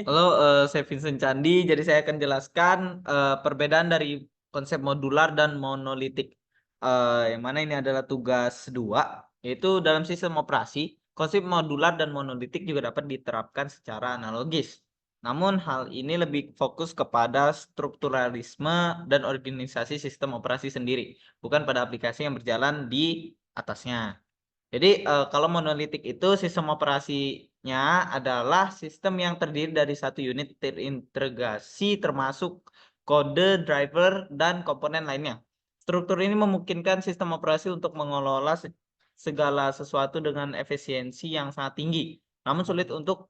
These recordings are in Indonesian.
Halo, saya Vincent Candi. Jadi saya akan jelaskan perbedaan dari konsep modular dan monolitik. Yang mana ini adalah tugas 2, yaitu dalam sistem operasi, konsep modular dan monolitik juga dapat diterapkan secara analogis. Namun hal ini lebih fokus kepada strukturalisme dan organisasi sistem operasi sendiri, bukan pada aplikasi yang berjalan di atasnya. Jadi kalau monolitik itu sistem operasinya adalah sistem yang terdiri dari satu unit terintegrasi termasuk kode, driver, dan komponen lainnya. Struktur ini memungkinkan sistem operasi untuk mengelola segala sesuatu dengan efisiensi yang sangat tinggi, namun sulit untuk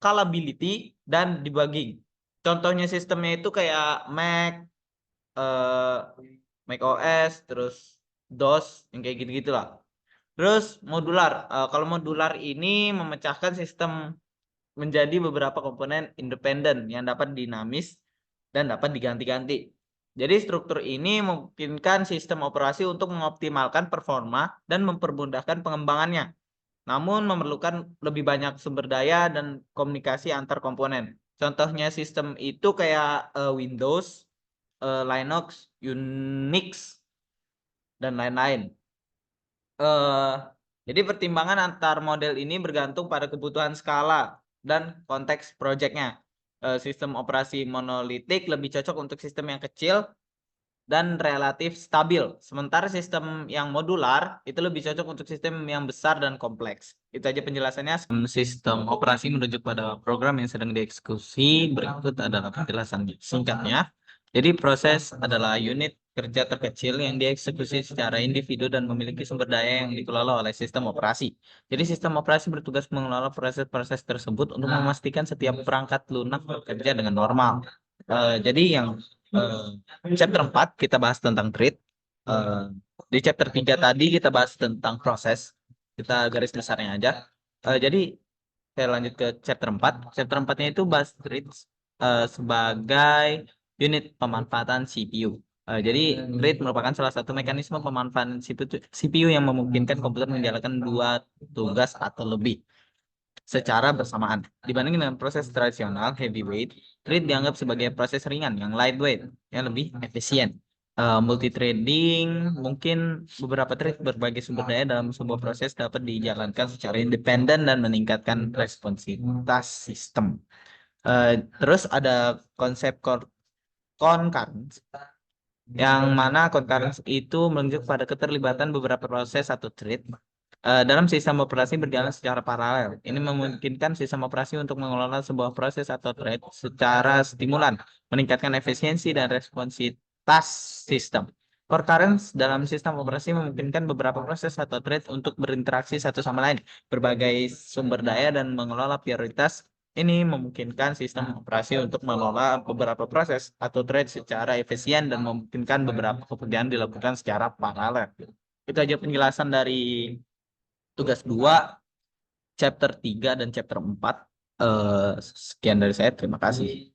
scalability dan debugging. Contohnya sistemnya itu kayak Mac, eh, Mac OS, terus DOS, yang kayak gitu-gitu lah. Terus modular. Kalau modular ini memecahkan sistem menjadi beberapa komponen independen yang dapat dinamis dan dapat diganti-ganti. Jadi struktur ini memungkinkan sistem operasi untuk mengoptimalkan performa dan mempermudahkan pengembangannya, namun memerlukan lebih banyak sumber daya dan komunikasi antar komponen. Contohnya sistem itu kayak Windows, Linux, Unix, dan lain-lain. Eh, jadi pertimbangan antar model ini bergantung pada kebutuhan skala dan konteks proyeknya. Sistem operasi monolitik lebih cocok untuk sistem yang kecil dan relatif stabil. Sementara sistem yang modular itu lebih cocok untuk sistem yang besar dan kompleks. Itu aja penjelasannya. Sistem operasi merujuk pada program yang sedang dieksekusi. Berikut adalah penjelasan singkatnya. Jadi proses adalah unit kerja terkecil yang dieksekusi secara individu dan memiliki sumber daya yang dikelola oleh sistem operasi. Jadi sistem operasi bertugas mengelola proses-proses tersebut untuk memastikan setiap perangkat lunak bekerja dengan normal. Jadi yang chapter 4 kita bahas tentang thread. Eh, di chapter 3 tadi kita bahas tentang proses. Kita garis besarnya aja. Jadi saya lanjut ke chapter 4. Chapter 4-nya itu bahas threads sebagai unit pemanfaatan CPU. Jadi thread merupakan salah satu mekanisme pemanfaatan CPU yang memungkinkan komputer menjalankan dua tugas atau lebih secara bersamaan. Dibandingkan dengan proses tradisional heavyweight, thread dianggap sebagai proses ringan yang lightweight, yang lebih efisien. Multithreading, mungkin beberapa thread berbagai sumber daya dalam sebuah proses dapat dijalankan secara independen dan meningkatkan responsivitas sistem. Terus ada konsep concurrence, yang mana concurrence itu menunjuk pada keterlibatan beberapa proses atau thread dalam sistem operasi berjalan secara paralel. Ini memungkinkan sistem operasi untuk mengelola sebuah proses atau thread secara stimulan, meningkatkan efisiensi dan responsivitas sistem. Concurrence dalam sistem operasi memungkinkan beberapa proses atau thread untuk berinteraksi satu sama lain, berbagai sumber daya, dan mengelola prioritas. Ini memungkinkan sistem operasi untuk mengelola beberapa proses atau thread secara efisien dan memungkinkan beberapa pekerjaan dilakukan secara paralel. Itu aja penjelasan dari tugas 2, chapter 3 dan chapter 4. Sekian dari saya. Terima kasih.